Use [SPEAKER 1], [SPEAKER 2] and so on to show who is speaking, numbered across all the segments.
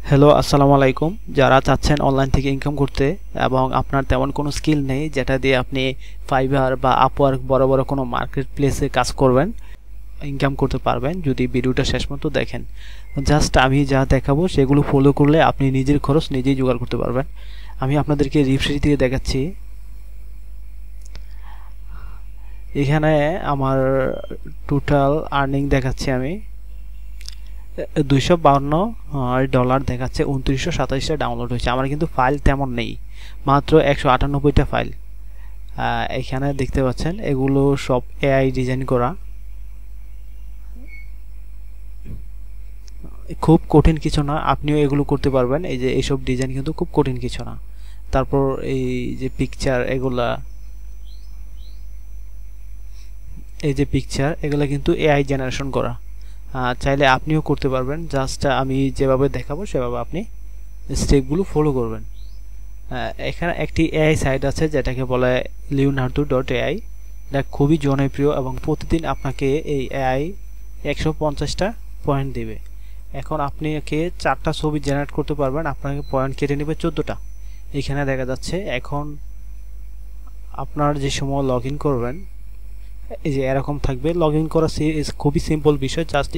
[SPEAKER 1] Hello, আসসালামু আলাইকুম। যারা চাচ্ছেন অনলাইন থেকে ইনকাম করতে এবং আপনার তেমন কোনো স্কিল নেই যেটা দিয়ে আপনি ফাইবার বা আপওয়ার্ক বড় বড় কোনো মার্কেট প্লেসে কাজ করবেন, ইনকাম করতে পারবেন যদি ভিডিওটা শেষ পর্যন্ত দেখেন। জাস্ট আমি যা দেখাবো সেগুলো ফলো করলে আপনি নিজের খরচ নিজেই জোগাড় করতে পারবেন। আমি আপনাদেরকে রিফ্রেশ দিয়ে দেখাচ্ছি। এখানে আমার টোটাল আর্নিং দেখাচ্ছি আমি $252 দেখাচ্ছে। 2927টা ডাউনলোড হয়েছে। আমার কিন্তু ফাইল তেমন নেই, মাত্র 198টা ফাইল। এখানে দেখতে পাচ্ছেন এগুলো সব এআই ডিজাইন করা। খুব কঠিন কিছু না, আপনিও এগুলো করতে পারবেন। এই যে এইসব ডিজাইন কিন্তু খুব কঠিন কিছু না। তারপর এই যে পিকচার, এগুলা কিন্তু এআই জেনারেশন করা। চাইলে আপনিও করতে পারবেন। জাস্ট আমি যেভাবে দেখাবো সেভাবে আপনি স্টেপগুলো ফলো করবেন। এখানে একটি এআই সাইট আছে যেটাকে বলে leonardo.ai। এটা খুবই জনপ্রিয় এবং প্রতিদিন আপনাকে এই এআই 150টা পয়েন্ট দেবে। এখন আপনি একে 4টা ছবি জেনারেট করতে পারবেন, আপনাকে পয়েন্ট কেটে নেবে 14টা। এখানে দেখা যাচ্ছে এখন আপনার যে সময় লগ ইন করবেন, এই যে এরকম থাকবে। লগ ইন করা খুবই সিম্পল বিষয়। জাস্ট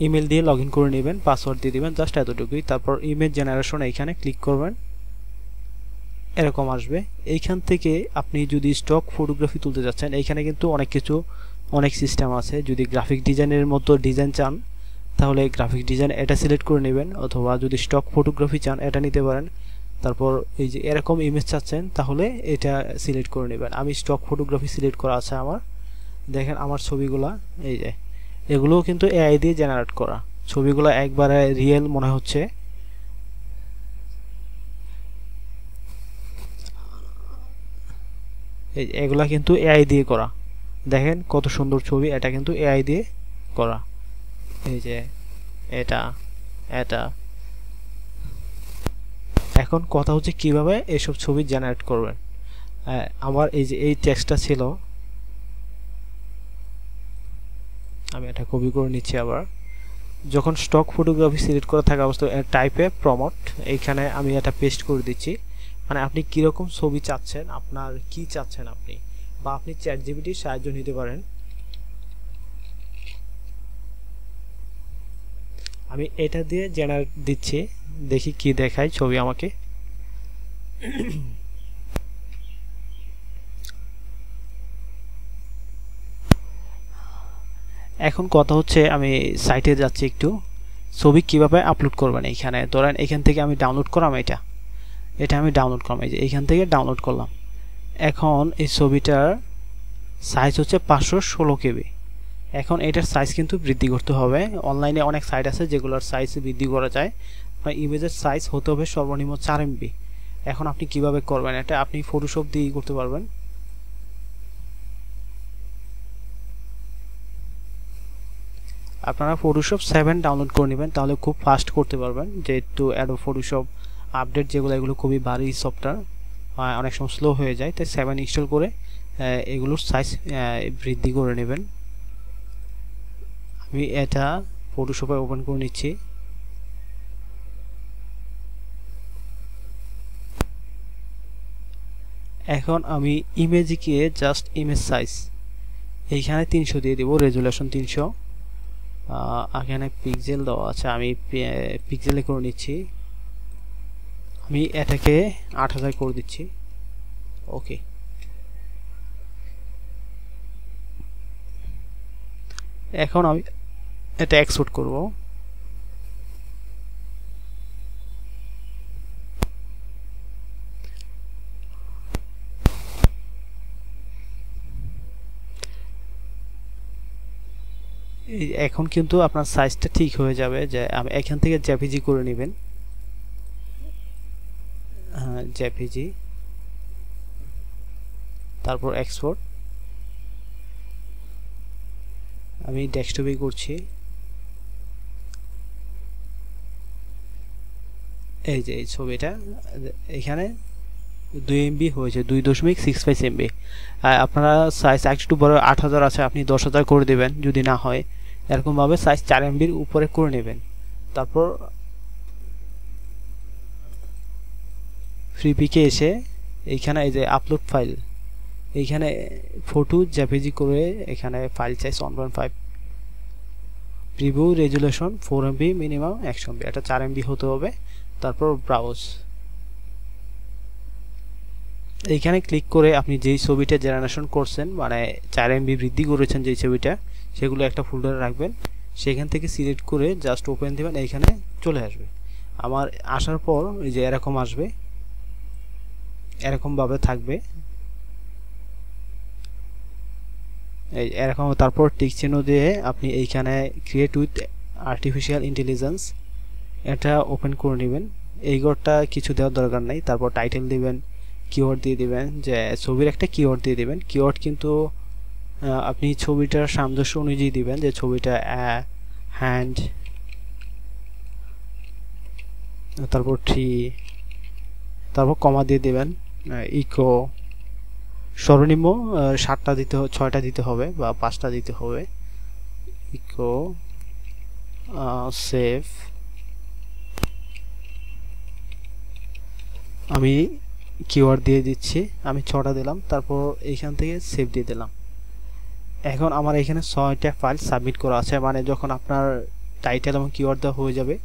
[SPEAKER 1] ইমেল দিয়ে লগ ইন করে নেবেন, পাসওয়ার্ড দিয়ে দিবেন, জাস্ট এতটুকুই। তারপর ইমেজ জেনারেশন এইখানে ক্লিক করবেন, এরকম আসবে। এইখান থেকে আপনি যদি স্টক ফটোগ্রাফি তুলতে যাচ্ছেন, এইখানে কিন্তু অনেক সিস্টেম আছে। যদি গ্রাফিক ডিজাইনের মতো ডিজাইন চান তাহলে গ্রাফিক ডিজাইন এটা সিলেক্ট করে নেবেন, অথবা যদি স্টক ফটোগ্রাফি চান এটা নিতে পারেন। তারপর এই যে এরকম ইমেজ চাচ্ছেন তাহলে এটা সিলেক্ট করে নেবেন। আমি স্টক ফটোগ্রাফি সিলেক্ট করা আছে আমার। দেখেন আমার ছবিগুলা, এই যে এগুলোও কিন্তু এআই দিয়ে জেনারেট করা। ছবিগুলো একবারে রিয়েল মনে হচ্ছে। এগুলা কিন্তু এআই দিয়ে করা। দেখেন কত সুন্দর ছবি, এটা কিন্তু এআই দিয়ে করা। এই যে এটা এটা এখন কথা হচ্ছে কিভাবে এসব ছবি জেনারেট করবেন। আমার এই যে এই টেক্সটটা ছিল, আমি এটা কপি করে নিচ্ছি। আবার যখন স্টক ফটোগ্রাফি সিলেক্ট করা থাকা অবস্থায় টাইপে প্রমোট, এইখানে আমি এটা পেস্ট করে দিচ্ছি। মানে আপনি কীরকম ছবি চাচ্ছেন, আপনার কি চাচ্ছেন আপনি, বা আপনি চ্যাটজিপিটির সাহায্য নিতে পারেন। আমি এটা দিয়ে জেনারেট দিচ্ছি, দেখি কি দেখায় ছবি আমাকে। এখন কথা হচ্ছে আমি সাইটে যাচ্ছি একটু। ছবি কিভাবে আপলোড করবেন, এইখানে ধরেন এখান থেকে আমি ডাউনলোড করলাম, এটা আমি ডাউনলোড করলাম, এই যে এইখান থেকে ডাউনলোড করলাম। এখন এই ছবিটার সাইজ হচ্ছে 516 কেবি। এখন এটার সাইজ কিন্তু বৃদ্ধি করতে হবে। অনলাইনে অনেক সাইট আছে যেগুলোর সাইজ বৃদ্ধি করা যায়। ইমেজের সাইজ হতে হবে সর্বনিম্ন 4 MB। এখন আপনি কিভাবে করবেন এটা, আপনি ফটোশপ দিয়ে করতে পারবেন। আপনারা ফটোশপ 7 ডাউনলোড করে নেবেন, তাহলে খুব ফাস্ট করতে পারবেন। যেহেতু অ্যাডোব ফটোশপ আপডেট যেগুলো, এগুলো খুবই ভারী সফটওয়্যার, অনেক সময় স্লো হয়ে যায়। তাই 7 ইনস্টল করে এগুলোর সাইজ বৃদ্ধি করে নেবেন। আমি এটা ফটোশপে ওপেন করে নিচ্ছি। এখন আমি ইমেজে গিয়ে জাস্ট ইমেজ সাইজ এইখানে 300 দিয়ে দেব, রেজুলেশন 300। এখানে পিক্সেল দেওয়া আছে, আমি পিক্সেলে করে নিচ্ছি। আমি এটাকে 8000 করে দিচ্ছি। ওকে, এখন আমি এটা এক্সপোর্ট করব। এখন কিন্তু আপনার সাইজটা ঠিক হয়ে যাবে। যে আমি এখান থেকে জেপিজি করে নেবেন, জেপিজি, তারপর এক্সপোর্ট। আমি ডেস্কটপে করছি। এই যে এই ছবিটা এখানে 2 MB হয়েছে, 2.65 MB। আপনারা সাইজ একটু বড় 8000 আছে, আপনি 10000 করে দেবেন। যদি না হয় এরকমভাবে সাইজ 4 MBর উপরে করে নেবেন। তারপর ফ্রিপিকে এসে এইখানে এই যে আপলোড ফাইল, এইখানে ফটো জেপিজি করে এখানে file size 1.5, preview resolution 4 MB, minimum 100 MB, এটা 4 MB হতে হবে। তারপর ব্রাউজ, এইখানে ক্লিক করে আপনি যেই ছবিটা জেনারেশন করছেন, মানে 4 MB বৃদ্ধি করেছেন যেই ছবিটা, সেগুলো একটা ফোল্ডারে রাখবেন। সেখান থেকে সিলেক্ট করে জাস্ট ওপেন দিবেন, এইখানে চলে আসবে। আমার আসার পর এই যে এরকম আসবে, এরকমভাবে থাকবে এই এরকম। তারপর টিক চিহ্ন দিয়ে আপনি এইখানে ক্রিয়েট উইথ আর্টিফিশিয়াল ইন্টেলিজেন্স এটা ওপেন করে নেবেন। এই ঘরটা কিছু দেওয়ার দরকার নাই। তারপর টাইটেল দিবেন, কিওয়ার্ড দিয়ে দিবেন, যে ছবির একটা কিওয়ার্ড দিয়ে দিবেন। কিওয়ার্ড কিন্তু আপনি ছবিটার সামঞ্জস্য অনুযায়ী দিবেন, যে ছবিটা হ্যান্ড, তারপর ট্রি, তারপর কমা দিয়ে দিবেন, ইকো, সর্বনিম্ন 7টা দিতে, 6টা দিতে হবে বা 5টা দিতে হবে। ইকো সেভ, আমি কিওয়ার্ড দিয়ে দিচ্ছি, আমি 6টা দিলাম। তারপর এইখান থেকে সেভ দিয়ে দিলাম। এখন আমার এখানে 6টা ফাইল সাবমিট করা আছে, মানে যখন আপনার টাইটেল এবং কিওয়ার্ড দেওয়া হয়ে যাবে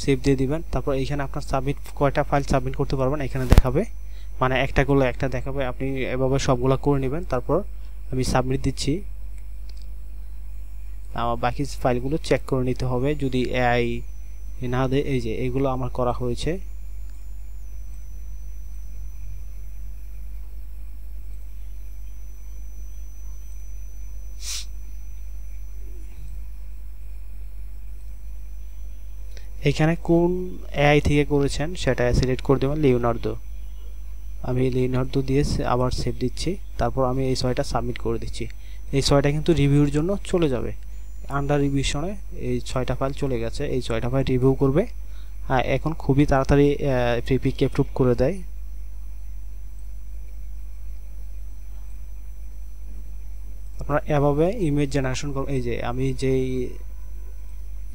[SPEAKER 1] সেভ দিয়ে দিবেন। তারপর এইখানে আপনার সাবমিট কয়টা ফাইল সাবমিট করতে পারবেন এখানে দেখাবে, মানে একটা করলে একটা দেখাবে। আপনি এভাবে সবগুলো করে নেবেন। তারপর আমি সাবমিট দিচ্ছি। আমার বাকি ফাইলগুলো চেক করে নিতে হবে যদি এআই না দেয়। এই যে এগুলো আমার করা হয়েছে। এখানে কোন এআই থেকে করেছেন সেটা সিলেক্ট করে দেবেন, লিওনার্দো। আমি লিওনার্দো দিয়ে আবার সেভ দিচ্ছি। তারপর আমি এই 6টা সাবমিট করে দিচ্ছি। এই 6টা কিন্তু রিভিউর জন্য চলে যাবে। আন্ডার রিভিশনে এই 6টা ফাইল চলে গেছে। এই 6টা ফাইল রিভিউ করবে। হ্যাঁ, এখন খুবই তাড়াতাড়ি ফ্রিপিকে অ্যাপ্রুভ করে দেয়। আপনারা এভাবে ইমেজ জেনারেশন করুন। এই যে আমি যেই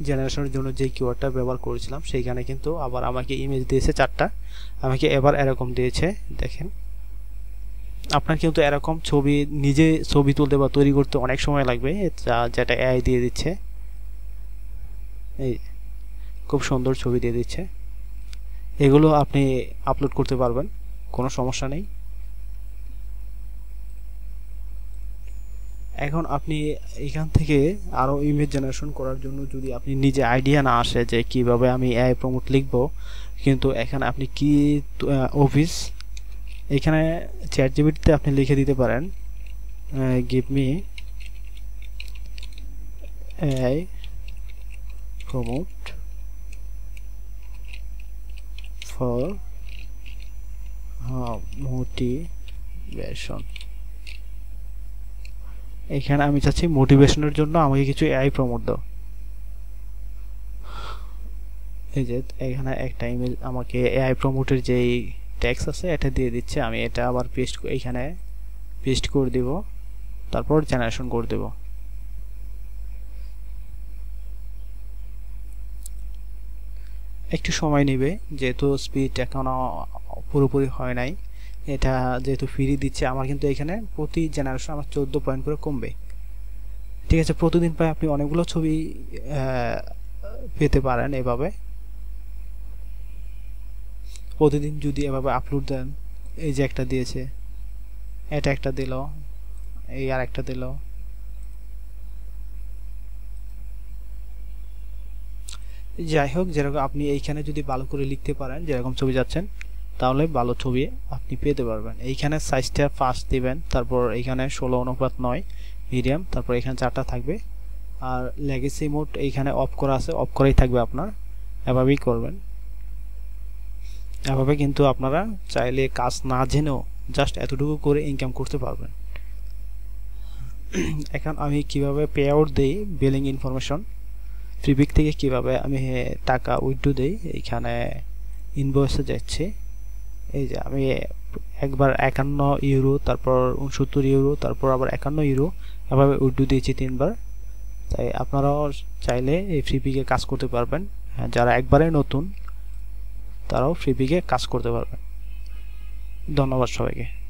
[SPEAKER 1] জেনারেশনের জন্য যে কিওয়ার্ডটা ব্যবহার করেছিলাম সেইখানে কিন্তু আবার আমাকে ইমেজ দিয়েছে 4টা, আমাকে এবার এরকম দিয়েছে। দেখেন, আপনার কিন্তু এরকম ছবি নিজে ছবি তুলতে বা তৈরি করতে অনেক সময় লাগবে, যেটা এআই দিয়ে দিচ্ছে। এই খুব সুন্দর ছবি দিয়ে দিচ্ছে। এগুলো আপনি আপলোড করতে পারবেন, কোনো সমস্যা নেই। এখন আপনি এখান থেকে আরও ইমেজ জেনারেশন করার জন্য যদি আপনি নিজে আইডিয়া না আসে যে কিভাবে আমি এআই প্রমোট লিখবো, কিন্তু এখানে আপনি কি অফিস, এখানে চ্যাটজিপিটিতে আপনি লিখে দিতে পারেন give me AI promote for motivation. এখানে আমি চাচ্ছি মোটিভেশনের জন্য আমাকে কিছু এআই প্রমোট দাও। এই যে এখানে একটা ইমেজ আমাকে এআই প্রমোটের যেই টেক্সট আছে এটা দিয়ে দিচ্ছে। আমি এটা আবার এখানে পেস্ট করে দিব, তারপর জেনারেশন করে দেব। একটু সময় নেবে যেহেতু স্পিড এখনো পুরোপুরি হয় নাই। এটা যেহেতু ফ্রি দিচ্ছে, আমার কিন্তু এখানে প্রতি জেনারেশন আমার 14 পয়েন্ট করে কমবে। ঠিক আছে, প্রতিদিন প্রায় আপনি অনেকগুলো ছবি পেতে পারেন এভাবে। প্রতিদিন যদি এভাবে আপলোড দেন, এই যে একটা দিয়েছে, এটা একটা দিল, এই আর একটা দিল। যাই হোক, যেরকম আপনি এইখানে যদি ভালো করে লিখতে পারেন যেরকম ছবি যাচ্ছেন, তাহলে ভালো ছবি আপনি পেতে পারবেন। এইখানে সাইজটা 5 দিবেন, তারপর এইখানে 16:9 মিডিয়াম, তারপর এখানে 4টা থাকবে। আর লেগেসি মোড এইখানে অফ করা আছে, অফ করাই থাকবে আপনার। এভাবেই করবেন। এভাবে কিন্তু আপনারা চাইলে কাজ না জেনেও জাস্ট এতটুকু করে ইনকাম করতে পারবেন। এখন আমি কিভাবে পে আউট দেই, বিলিং ইনফরমেশন, ফ্রিপিক থেকে কিভাবে আমি টাকা উইথড্র দেই, এইখানে ইনভয়েসে যাচ্ছি। এই যে আমি একবার 51 ইউরো, তারপর 69 ইউরো, তারপর আবার 51 ইউরো এভাবে উইথড্র দিয়েছি 3বার। তাই আপনারাও চাইলে এই ফ্রিপিকে কাজ করতে পারবেন। যারা একবারে নতুন তারাও ফ্রিপিকে কাজ করতে পারবেন। ধন্যবাদ সবাইকে।